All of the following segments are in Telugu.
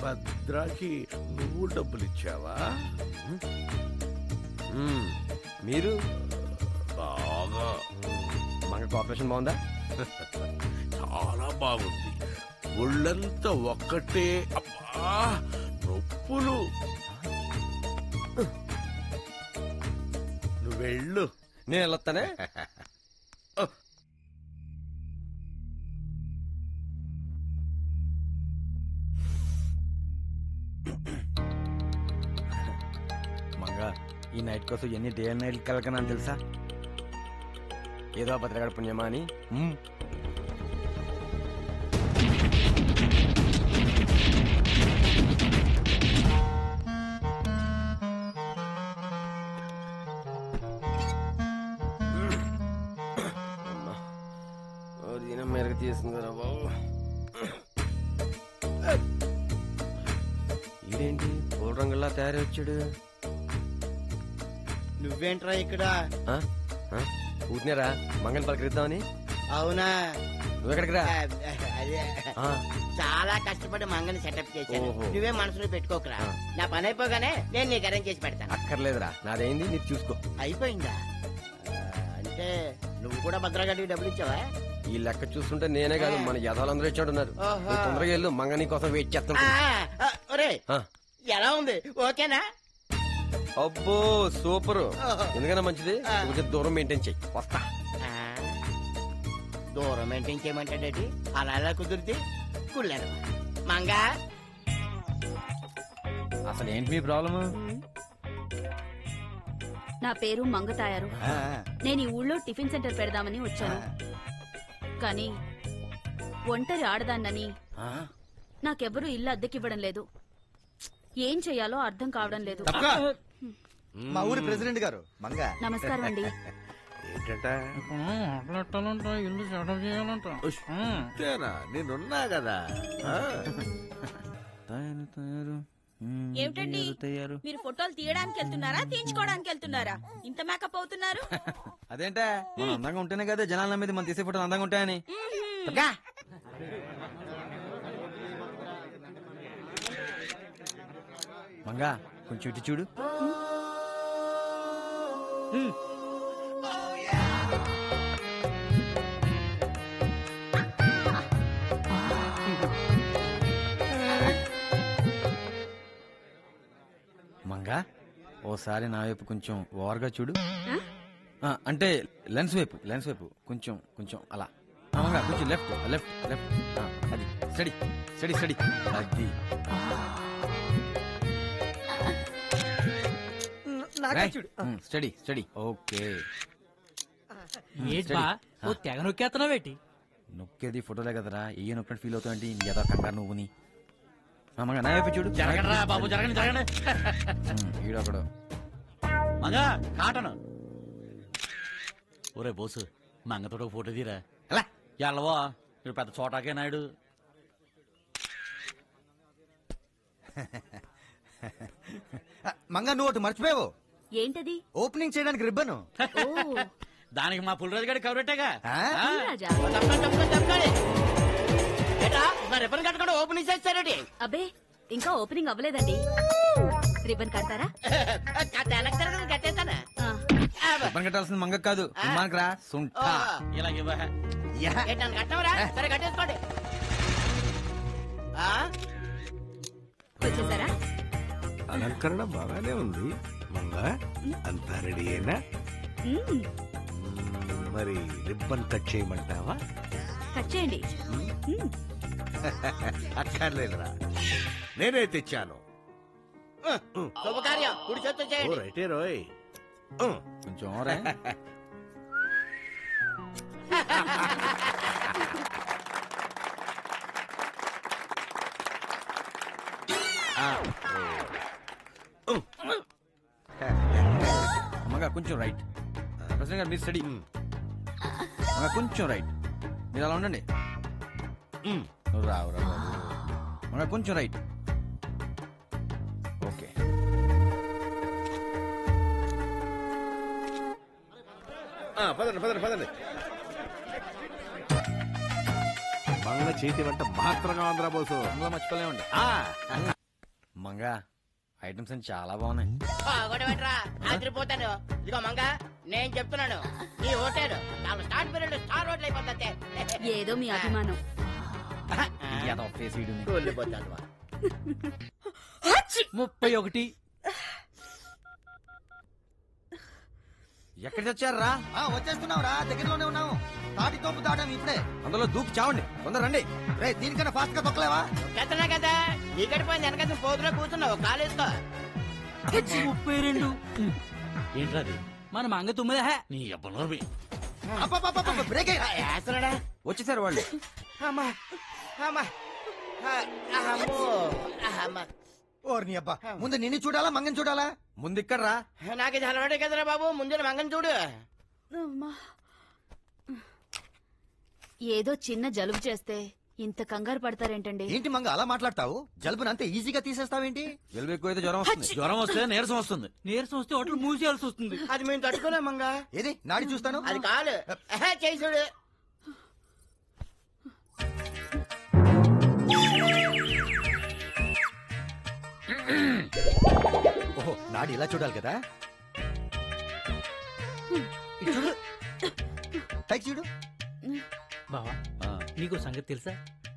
భద్రాకి నువ్వు డబ్బులు ఇచ్చావా? మీరు బాగా. మంగ కోఆపరేషన్ బాగుందా? చాలా బాగుంది. ఒళ్ళంతా ఒక్కటే అబ్బా నొప్పులు. నువ్వు వెళ్ళు. నేను వెళ్ళొస్తానే. మంగ ఈ నైట్ కోసం ఎన్ని డే అండ్ నైట్ కలకనని తెలుసా? ఏదో భద్రగడ పుణ్యమా అని. మెరుగు తీసిందిరా బాబు. ఇదేంటి పూల రంగులా తయారై వచ్చాడు? నువ్వేంట్రా ఇక్కడ? ఊరినేరా మంగళని పలకరిద్దామని. అవునా? నువ్వెక్కడికి రా. అదే చాలా కష్టపడి మంగని సెటప్ చేశాను. నువ్వే మనసులో పెట్టుకోకరా. నా పని అయిపోగానే నేను నీకు అరేంజ్ చేసి పెడతాను. అక్కర్లేదురా, నాదేంది నీకు చూసుకో. అయిపోయిందా? అంటే నువ్వు కూడా భద్రగడికి డబ్బులు ఇచ్చావా? ఈ లెక్క చూస్తుంటే నేనే కాదు మన యదాలందరూ ఇచ్చాడున్నారు. తొందరగా వెళ్ళు, మంగని కోసం వెయిట్ చేస్తాను. ఎలా ఉంది? ఓకేనా? అబ్బో సూపర్. ఎందుకన్నా మంచిది, కొంచెం దూరం మెయింటైన్ చెయ్యి. వస్తా. దూరం మెయింటైన్ చేయమంటాడేటి? అలా ఎలా కుదిరితే కుళ్ళాను. మంగా అసలు ఏంటి మీ ప్రాబ్లమ్? నా పేరు మంగతాయారు. నేను ఈ ఊళ్ళో టిఫిన్ సెంటర్ పెడదామని వచ్చాను. కానీ ఒంటరి ఆడదాన్నని నాకెవరూ ఇల్లు అద్దెకివ్వడం లేదు. ఏం చెయ్యాలో అర్థం కావడం లేదు. మా ఊరి ప్రెసిడెంట్ గారు మంగ. నమస్కారం అండి. ఇల్లు సెటప్ చేయాలంట. నేనున్నా కదా. ఏమిటండి మీరు ఫోటోలు తీయడానికి వెళ్తున్నారా, తీయించుకోవడానికి వెళ్తున్నారా? ఇంత మేకప్ అవుతున్నారు? అదేంటే మనం అందంగా ఉంటేనే కదా జనాల మీద మనం తీసే ఫోటోలు అందంగా ఉంటాయని. మంగా కొంచెం ఇటు చూడు. మంగా ఓసారి నా వైపు కొంచెం ఓవర్గా చూడు. అంటే లెన్స్ వైపు కొంచెం కొంచెం అలా. మంగా కొంచెం లెఫ్ట్ లెఫ్ట్ లెఫ్ట్. అది స్టడీ స్టడీ స్టడీ. అది స్టడీ స్టడీ. ఓకే. తెగ నొక్కేస్తున్నావేటి? నొక్కేది ఫోటోలే కదరా. ఏ నొక్కినట్టు ఫీల్ అవుతావంటి ఏదో కంగారు నువ్వుని. మంగా నా వైపు చూడు. జరగండి బాబు, జరగండి జరగండి. ఈడొకడు మంగా కాటను. ఒరే బోసు, మంగతోడు ఫోటో తీరా. ఎల్లవో ఇప్పుడు పెద్ద చోటాకే నాయుడు. మంగా నువ్వు ఒకటి మర్చిపోయావు. ఏంటది? ఓపెనింగ్ చేయడానికి రిబ్బన్. దానికి మా పుల్రాజు గారి కవరెట్టేగా. రిబ్బన్ కట్టుకుంటే ఓపెనింగ్ చేస్తారండి. అబ్బే ఇంకా ఓపెనింగ్ అవ్వలేదండి. రిబ్బన్ కడతారా? కట్టేస్తానా? రిబ్బన్ కట్టాల్సింది మంగ కాదు, మనకు రా సుంఠ. ఇలాగే కట్టవరా? సరే కట్టేసుకోండి. వచ్చేసారా? అలంకరణ బాగానే ఉంది. మంగా అంతా రెడీ అయినా? మరి రిబ్బన్ కట్ చేయమంటావా? కట్ చేయండి. అక్కర్లేదురా, నేనే తెచ్చాను. శుభకార్యం కుడి చేత్తో చేయండి. రైటే రోయ్. కొంచెం ఓరే. మంగా కొంచెం రైట్. ప్రెసిడెంట్ గారు మీరు స్టడీ. మంగా కొంచెం రైట్. మీరు అలా ఉండండి. రావు రావు. మంగా కొంచెం రైట్. ఓకే. పదండి పదండి పదండి. మంగ చేతి వంట మాత్రంగా ఉందిరా బోసు. అందులో మర్చిపోలేమండి. మంగా ఐటమ్స్ అని చాలా బాగున్నాయి. గొడవట్రా ఆదిరిపోతాను. ఇదిగో మంగ నేను చెప్తున్నాను, నీ హోటల్ చాలా స్టార్ట్ పీరియడ్ స్టార్ హోటల్ అయిపోతే ఏదో మీ అభిమానం. వెళ్ళిపోతాను. 31. ఎక్కడ తెచ్చారా? వచ్చేస్తున్నావు రా, దగ్గరలోనే ఉన్నావు. తాటి తోపు దాటాం ఇప్పుడే. అందులో దూకి చావండి, తొందర రండి. రే దీనికన్నా ఫాస్ట్ గా తొక్కలేవా? చెత్తనా కదా ఇక్కడ పోయింది, వెనక పోతున్నా కూర్చున్నావు కాలేజ్తో. 32. ఏంట్రా అది? మన మంగ 9. నీ అబ్బనోర్మి. బ్రేక్ వేస్తున్నాడా? వచ్చేసారు వాళ్ళు. అమ్మా అమ్మా అమ్మో అమ్మా. ఓర్ని అబ్బా, ముందు నిన్ను చూడాలా మంగని చూడాలా? ముందు ఇక్కడ రా. నాకు ఇది అలవాటే కదరా బాబు, ముందు మంగని చూడు. అమ్మా. ఏదో చిన్న జలుబు చేస్తే ఇంత కంగారు పడతారేంటండి? ఏంటి మంగ అలా మాట్లాడతావు? జలుబుని అంతే ఈజీగా తీసేస్తావేంటి? జలుబు ఎక్కువైతే జ్వరం వస్తుంది. జ్వరం వస్తే నీరసం వస్తుంది. నీరసం వస్తే హోటల్ మూసేయాల్సి వస్తుంది. అది మేము తట్టుకోలేమంగా. ఏది నాడి చూస్తాను. అది కాదు చేయి చూడు. ఓహో, నాడి ఇలా చూడాలి కదా. ఇటు చూడు, పైకి చూడు. బావా నీకు సంగతి తెలుసా?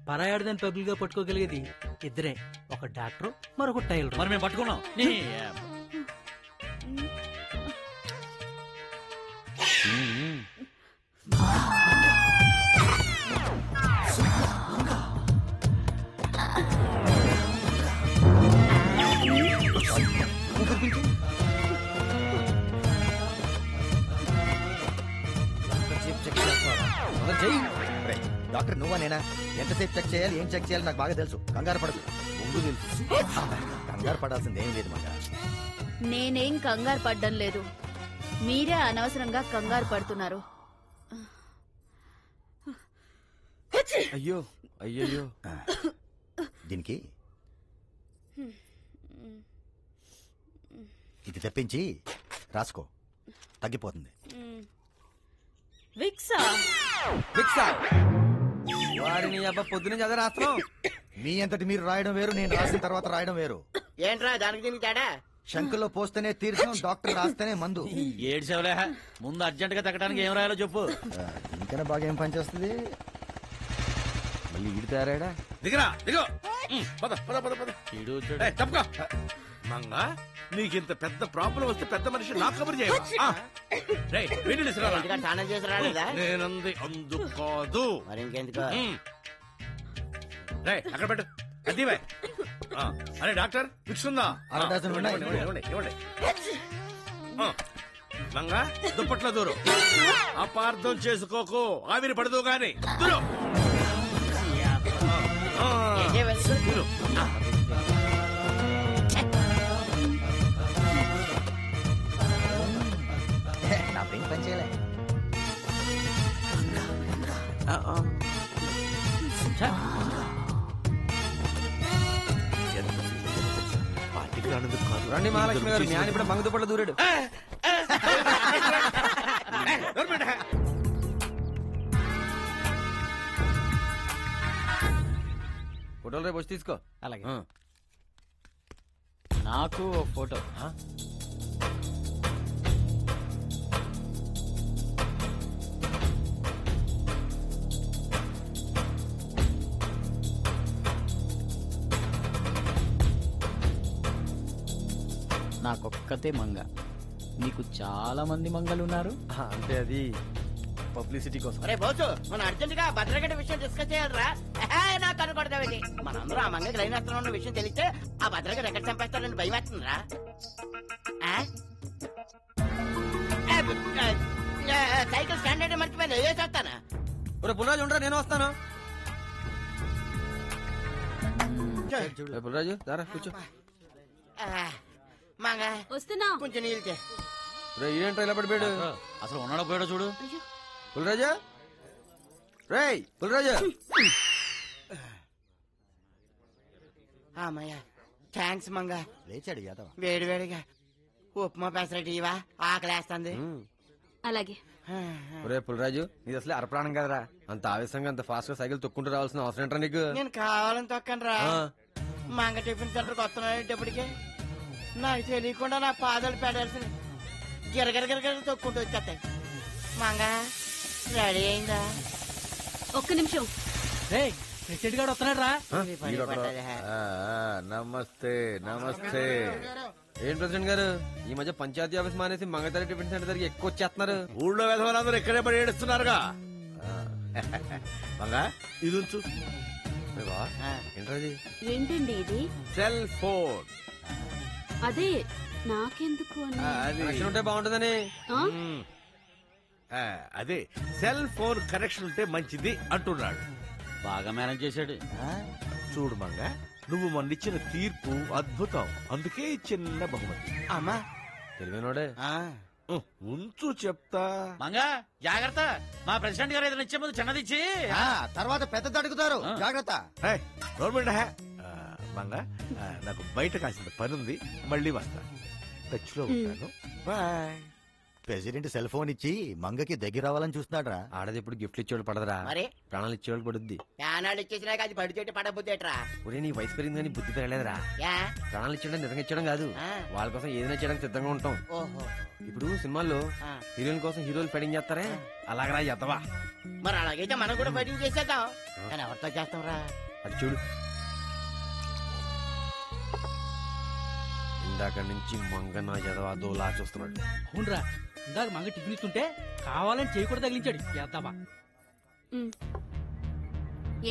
పరాయాడదని పబ్లిక్ గా పట్టుకోగలిగేది ఇద్దరే, ఒక డాక్టర్ మరొక టైలర్. మరి మేము పట్టుకున్నాం. డాక్టర్ నువ్వా నేనా? ఎంతసేపు చెక్ చేయాలి, ఏం చెక్ చేయాలి నాకు బాగా తెలుసు. కంగారు పడదు. ముందు తెలుసు. కంగారు పడాల్సింది ఏం లేదు మంగా. నేనేం కంగారు పడ్డం లేదు, మీరే అనవసరంగా కంగారు పడుతున్నారు. అయ్యో అయ్యయ్యో. దీనికి ఇది తెప్పించి రాసుకో, తగ్గిపోతుంది. విక్సా ఫిక్సా? వారిని అబ్బా పొద్దునే చదివి రాస్తున్నాం. మీ అంతటి మీరు రాయడం వేరు, నేను రాసిన తర్వాత రాయడం వేరు. ఏంట్రా దానికి దీనికి తేడా? శంకులో పోస్తేనే తీర్థం, డాక్టర్ రాస్తేనే మందు. ఏడు సేవలే. ముందు అర్జెంట్ గా తగ్గడానికి ఏం రాయాలో చెప్పు. ఇంకా బాగా ఏం పని చేస్తుంది? మళ్ళీ ఈడు తయారాడా? దిగరా దిగో. పద పద పద పద. ఈడు వచ్చాడు. ఏయ్, తప్పుకో. మంగ నీకింత పెద్ద ప్రాబ్లం వస్తే పెద్ద మనిషి నాకు కబురు చేయవా? ఇంటికాడ స్నానం చేసి రాలేదా? నేనంది అందుకోదు. మరి ఇంకెందుకు? అక్కడ పెట్టు. అదివే. అరే డాక్టర్ ఫిక్స్ ఉందా? ఇవ్వండి. మంగ దుప్పట్లో దూరు. అపార్థం చేసుకోకు, ఆవిరి పడదు గాని దూరు. దూరు. నా బ్రెయిన్ పని చేయలే. పార్టీకి రానందుకు కాదు. రండి మహాలక్ష్మి గారు, జ్ఞాని ఇప్పుడు మంగ దుప్పట్లో దూరాడు. ఫోటోలు రేపు వచ్చి తీసుకో. అలాగే. నాకు ఒక ఫోటో. నాకొక్కతే మంగ, నీకు చాలా మంది మంగలు ఉన్నారు. అంటే అది పబ్లిసిటీ కోసం. అరే బోసు, మన అర్జెంట్ గా భద్రగడ్డ విషయం డిస్కస్ చేయాలరా. నాకు అనుకోవడమేది. మనందరూ ఆ మంగకి లైన్ వేస్తున్నా ఉన్న విషయం తెలిస్తే ఆ భద్రగడ్డ ఎక్కడ చంపేస్తారని భయం వేస్తుందిరా. సైకిల్ స్టాండర్డ్ మర్చిపోయింది, ఏ చేస్తానా? పుల్రాజు ఉండరా, నేను వస్తాను. పుల్రాజు దారా కూర్చో. మంగ వస్తున్నా. కొంచెం నీళ్ళు ఏంటో ఇలా పడిపోయాడు? అసలు ఉన్నాడో పోయాడో చూడు. పుల్రాజు, రేయ్ పుల్రాజు. అమ్మయ్య, థ్యాంక్స్ మంగ. లేచాడు యాదవ. వేడి వేడిగా ఉప్మా పెసరటి ఇవా, ఆకలేస్తుంది. అలాగే. ఒరే పుల్రాజు, నీది అసలే అరప్రాణం కదరా. అంత ఆవేశంగా అంత ఫాస్ట్ గా సైకిల్ తొక్కుంటూ రావాల్సిన అవసరం ఏంట్రా నీకు? నేను కావాలని తొక్కను రా. మంగ టిఫిన్ సెంటర్కి వస్తున్నాడేటప్పటికి నాకు తెలియకుండా నా పాదాలు పెడాల్సిన గిరగిరగిరగిర తొక్కుంటూ వచ్చేస్తాయి. మంగ రెడీ అయిందా? ఒక్క నిమిషం. రేయ్ ప్రెసిడెంట్ గారు వస్తున్నాడు రా. నమస్తే నమస్తే. ఏం ప్రెసిడెంట్ గారు ఈ మధ్య పంచాయతీ ఆఫీస్ మానేసి మంగతారి టిఫిన్ సెంటర్ దగ్గర ఎక్కువ వచ్చేస్తున్నారు. ఊళ్ళో వెధవలందరూ ఇక్కడే పడి ఏడుస్తున్నారుగా. మంగా ఇది ఉంచు. ఏంటది? ఏంటండి ఇది? Cell phone. అదే నాకెందుకు అని. అది కనెక్షన్ ఉంటే బాగుంటుందని. ఆ? అదే సెల్ ఫోన్ కనెక్షన్ ఉంటే మంచిది అంటున్నాడు. బాగా మేనేజ్ చేశాడు. చూడు మంగ, నువ్వు మొన్నిచ్చిన తీర్పు అద్భుతం. అందుకే ఈ చిన్న బహుమతి. అమ్మా తెలివైనోడే. ఉంచు చెప్తా. మంగా జాగ్రత్త, మా ప్రెసిడెంట్ గారు ఏదైనా ఇచ్చే ముందు చిన్నది ఇచ్చి. తర్వాత పెద్దది అడుగుతారు, జాగ్రత్త. గవర్నమెంట్ మంగ, నాకు బయట కాసిన పని ఉంది, మళ్ళీ వస్తా. టచ్ లో ఉంటాను. బాయ్. ప్రెసిడెంట్ సెల్ ఫోన్ ఇచ్చి మంగకి దగ్గర అవ్వాలని చూస్తున్నాడు రా. ఆడది ఎప్పుడు గిఫ్ట్లు ఇచ్చేవాడు పడదురా, మరి ప్రాణాలు ఇచ్చేవాడు పడుద్ది. యానాడు ఇచ్చేసినాక అది పడి చెట్టు పడబుద్దేట్రా? ఒరే నీ వయసు పెరిగింది కానీ బుద్ధి పెరగలేదురా. యా? ప్రాణాలు ఇచ్చడం నిజంగా ఇచ్చడం కాదు, ఆ. వాళ్ళ కోసం ఏదైనా చేయడానికి సిద్ధంగా ఉంటాం. ఓహో. ఇప్పుడు సినిమాల్లో ఆ. హీరోయిన్ కోసం హీరోలు ఫైటింగ్ చేస్తారే, అలాగరా ఎద్దవా. మరి అలాగైతే మనం కూడా ఫైటింగ్ చేసేద్దాం. కానీ ఎవరితో చేస్తాం రా? అది చూడు, ఇందాక నుంచి మంగ నా ఎదవా దోలా చూస్తున్నాడు. అవునరా, ఇందాక మంగ టిఫిన్ ఇస్తుంటే కావాలని చేయి కూడా తగిలించాడు. చేద్దామా?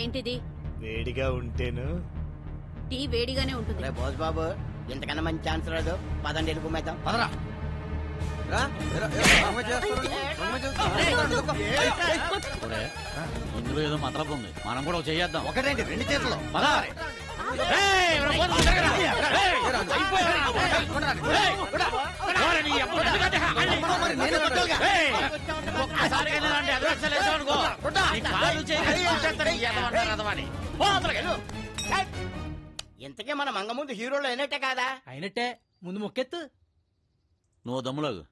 ఏంటిది? వేడిగా ఉంటేను. టీ వేడిగానే ఉంటుంది. రే బోస్ బాబు, ఇంతకన్నా మంచి ఛాన్స్ రాదు. పదండి వెళ్ళిపోమేద్దాం. పదరా. రా, మంగ చేస్తాడు, మంగ చేస్తాడు. ఒరే, ఇందులో ఏదో మతలబు ఉంది, మనం కూడా చేద్దాం. ఒకటేంటి 2 చేతులు. పదా. ఏయ్, ఎవరో పోతు ఉంటారుగా. ఏయ్, ఓరే, నీ అబ్బో, ఎందుకంటే మరి నేనే కొట్టాలిగా. ఏయ్, ఒక్కసారి వెళ్ళాలంటే అదృష్టం లేదు అనుకో. నీ కాలు చేయి కూర్చేస్తాడు, ఈ ఎదవంటారు అదవాని. పో, అవతలకి వెళ్ళు. ఇంతకీ మన మంగ ముందు హీరోలు అయినట్టే కాదా? అయినట్టే, ముందు మొక్కెత్తు. నువ్వు దమ్ములాగు.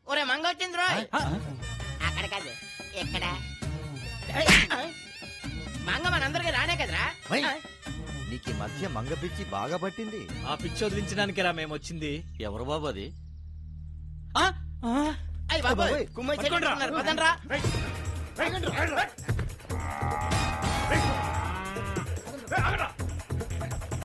ఒరే మంగ వచ్చింది రోయ్. అక్కడ కాదు, ఎక్కడ? మంగ మనందరికి రానే కదరా? వై, నీకు ఈ మధ్య మంగ పిచ్చి బాగా పట్టింది. ఆ పిచ్చి వదిలించడానికి రా మేము వచ్చింది. ఎవరు బాబు అది? అయ్యి బాబోయ్, కుమ్మై చెట్టుకున్నారు. పదండ్రా.